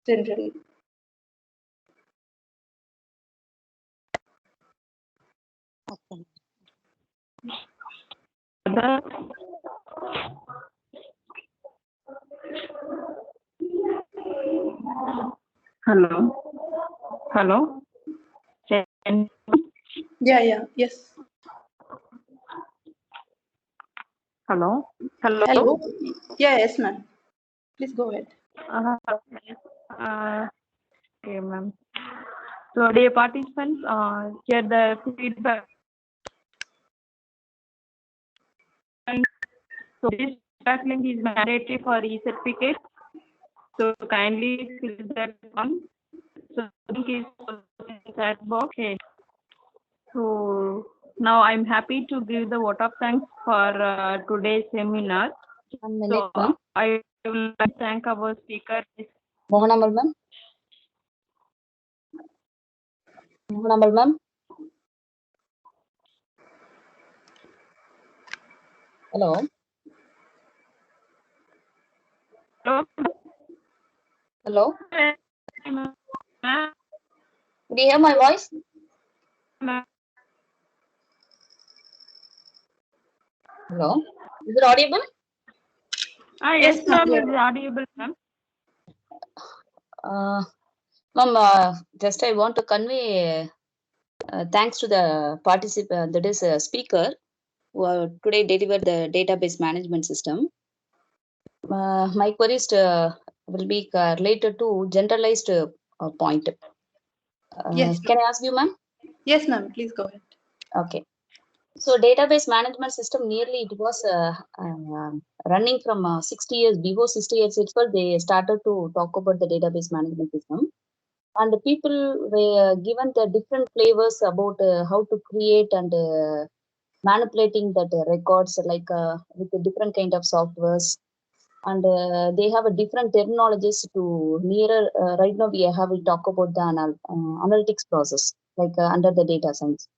generally. Okay. Hello. Yeah. Yes. Hello. Hello. Yeah, yes, ma'am. Please go ahead. Okay, ma'am. So, dear participants, here the feedback. So, this feedback link is mandatory for e-certificate. So, kindly fill that one. So, link is in chat box. Okay. So, now I'm happy to give the vote of thanks for today's seminar. So, I will thank our speaker. Mohanambal ma'am. Mohanambal ma'am. Hello. Hello. Hello. Ma'am. Do you hear my voice? Hello. Is it audible? Yes, ma'am. It's audible, ma'am. Ma'am, just I want to convey thanks to the participant, that is a speaker, who today delivered the database management system. My queries will be related to generalized point. Yes, Can I ask you, ma'am? yes, ma'am. Please go ahead. Okay. So database management system nearly it was running from 60 years. Before 60 years itself, they started to talk about the database management system. And the people were given the different flavors about how to create and manipulating that records like with the different kind of softwares. And they have a different terminologies to nearer. Right now, we have we talk about the analytics process, like under the data science.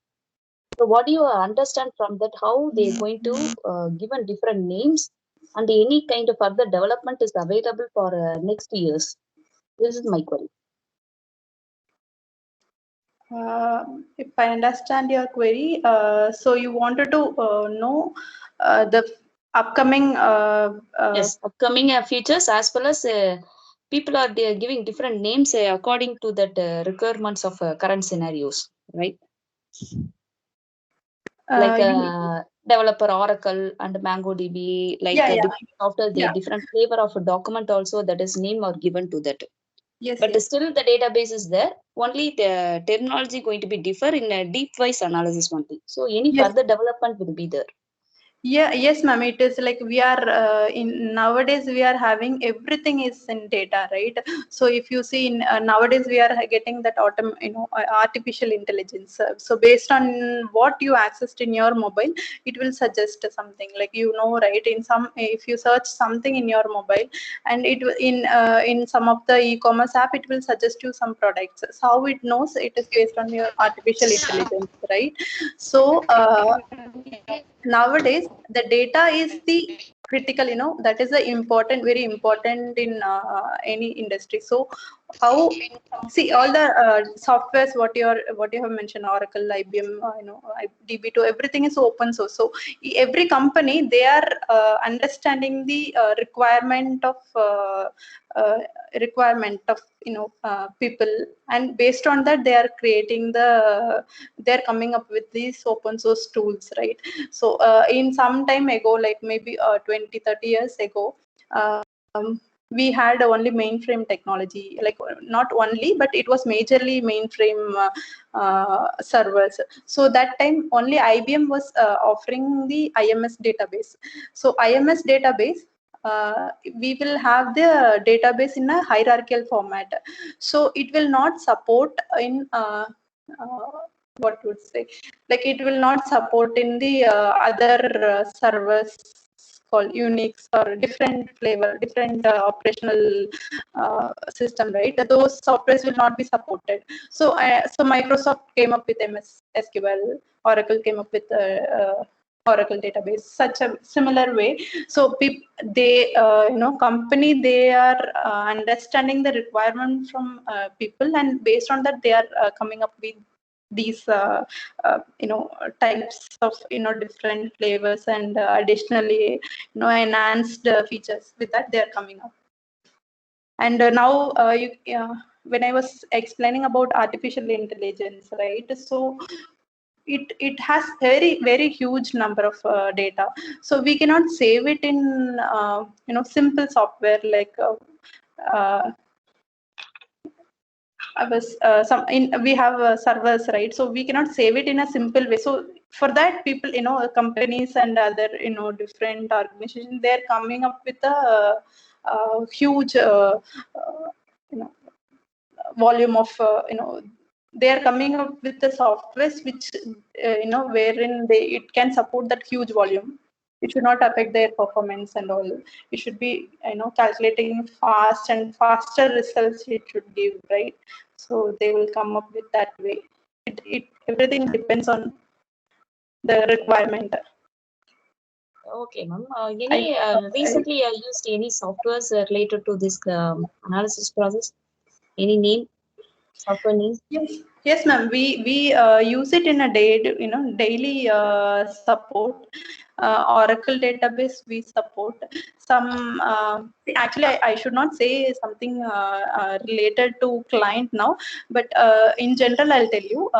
So what do you understand from that? How they're going to given different names and any kind of further development is available for next years? This is my query. If I understand your query, so you wanted to know the upcoming Yes, upcoming features as well as people are giving different names according to that requirements of current scenarios, right? Like developer Oracle and MongoDB, like yeah, different software, the yeah. different flavor of a document also that is name are given to that. Yes, But yes. still the database is there. Only the terminology going to be differ in a deep wise analysis only. So any Yes. further development will be there. Yeah, yes, ma'am. It is like we are in nowadays we are having everything is in data, right? So if you see in nowadays we are getting that artificial intelligence. So based on what you accessed in your mobile, it will suggest something like right? In some if you search something in your mobile, and it in some of the e-commerce app, it will suggest you some products. So how it knows it is based on your artificial intelligence, right? So nowadays the data is the critical, that is the important, very important in any industry. So how, see, all the softwares what you have mentioned, Oracle, IBM, DB2, everything is open source. So every company, they are understanding the requirement of people, and based on that they are creating they're coming up with these open source tools, right? So in some time ago, like maybe 20-30 years ago, we had only mainframe technology, like not only, but it was majorly mainframe servers. So that time only IBM was offering the IMS database. So IMS database, we will have the database in a hierarchical format. So it will not support in what would say, like it will not support in the other servers called Unix or different flavor, different operational system, right? Those softwares will not be supported. So Microsoft came up with MS SQL, Oracle came up with Oracle database, such a similar way. So they company, they are understanding the requirement from people, and based on that they are coming up with these types of different flavors, and additionally enhanced features. With that they are coming up. And now when I was explaining about artificial intelligence, right? So it has very huge number of data, so we cannot save it in simple software like we have servers, right? So we cannot save it in a simple way. So for that, people, companies and other different organizations, they're coming up with a huge volume of they are coming up with the softwares which wherein it can support that huge volume. It should not affect their performance and all. It should be calculating fast, and faster results it should give, right? So they will come up with that way. It everything depends on the requirement. Okay, ma'am. Recently I used any softwares related to this analysis process? Any name? Software name? Yes, ma'am. We use it in a daily support. Oracle database we support. Some actually I should not say something related to client now, but in general I'll tell you.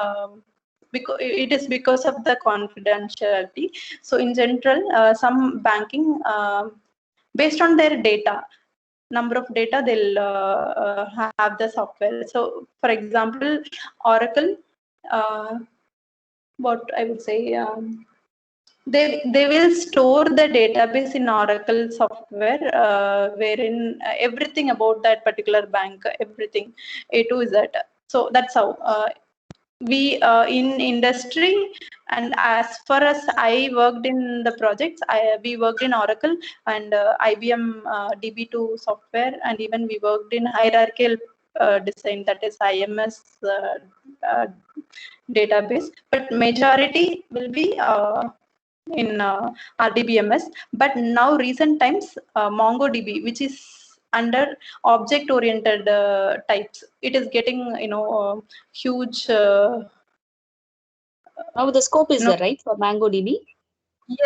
because it is because of the confidentiality. So in general, some banking, based on their data, number of data, they'll have the software. So for example, Oracle, what I would say, they will store the database in Oracle software, wherein everything about that particular bank, everything A to Z. So that's how we in industry, and as far as I worked in the projects, we worked in Oracle and IBM DB2 software, and even we worked in hierarchical design, that is IMS database, but majority will be in RDBMS. But now recent times, MongoDB, which is under object oriented types, it is getting huge Now the scope is there, right, for MongoDB?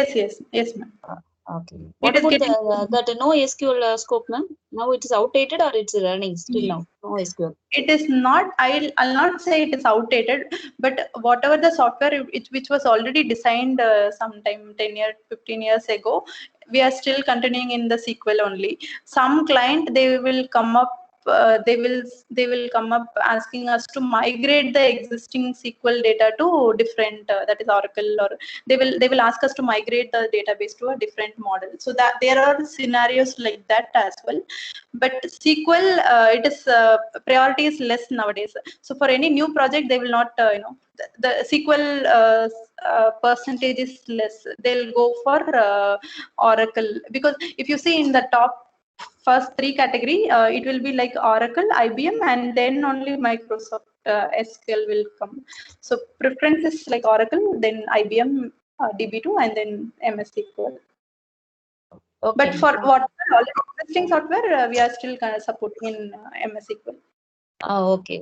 yes ma'am. Okay. What is about getting that NoSQL scope, ma'am? Now it is outdated or it's running still now? NoSQL. It is not, I'll not say it is outdated, but whatever the software which was already designed sometime 10 years 15 years ago, we are still continuing in the SQL only. Some client, they will come up they will come up asking us to migrate the existing SQL data to different that is Oracle, or they will ask us to migrate the database to a different model. So that there are scenarios like that as well. But SQL, it is priority is less nowadays. So for any new project, they will not the SQL percentage is less. They'll go for Oracle, because if you see in the top first three category, it will be like Oracle, IBM, and then only Microsoft SQL will come. So preference is like Oracle, then IBM DB2, and then MS SQL. Okay. But for what existing software, we are still kind of supporting in MS SQL. Oh, okay.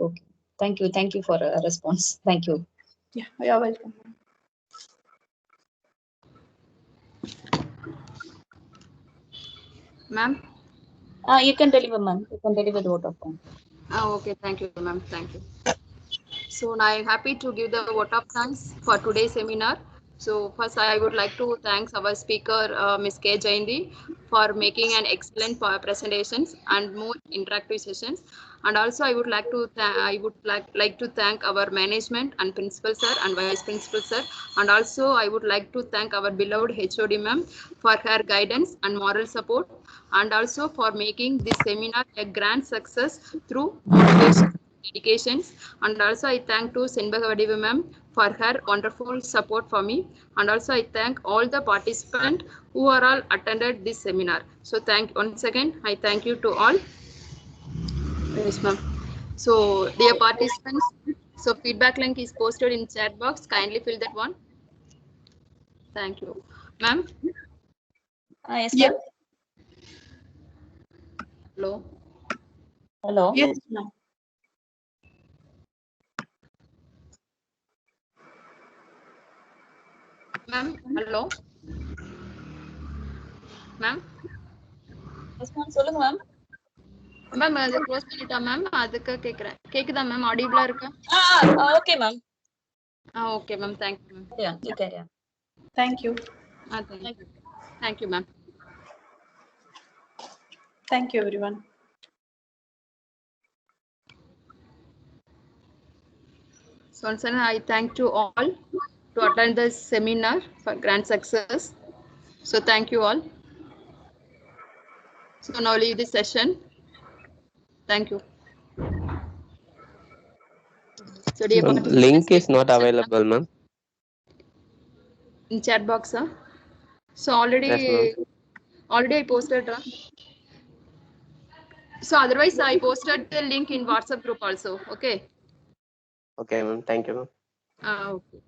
Thank you for a response. Thank you. Yeah, you're welcome. Ma'am? You can deliver, ma'am. You can deliver the vote of thanks. Okay, thank you, ma'am. Thank you. So now I'm happy to give the vote of thanks for today's seminar. So first, I would like to thank our speaker, Ms. K. Jayanti, for making an excellent presentations and more interactive sessions. And also, I would like to thank our management and principal sir and vice principal sir. And also, I would like to thank our beloved HOD ma'am for her guidance and moral support, and also for making this seminar a grand success through motivation, dedications. And also I thank to Senbagavadivu ma'am for her wonderful support for me. And also I thank all the participants who are all attended this seminar. So once again, I thank you to all. Yes, ma'am. So dear participants, so feedback link is posted in chat box. Kindly fill that one. Thank you. Ma'am? Yes, yeah. ma'am. Hello? Hello? Yes, ma'am. Ma'am, hello? Ma'am? Yes, ma'am. சொல்லுங்க ma'am. Ma'am அதை close பண்ணிட்டா ma'am, அதுக்கு கேக்குறேன். கேக்குதா ma'am? ஆடிபிளா இருக்கா? Okay ma'am. Okay ma'am. Thank you ma'am. Yeah, you carry on. Thank you. Thank you ma'am. Thank you everyone. So once again, I thank to all to attend this seminar for grand success. So thank you all. So now leave this session. Thank you. So dear participants, link is not available, ma'am. In chat box, huh? So already I posted. So otherwise, I posted the link in WhatsApp group also. Okay. Okay, ma'am. Thank you, ma'am. Okay.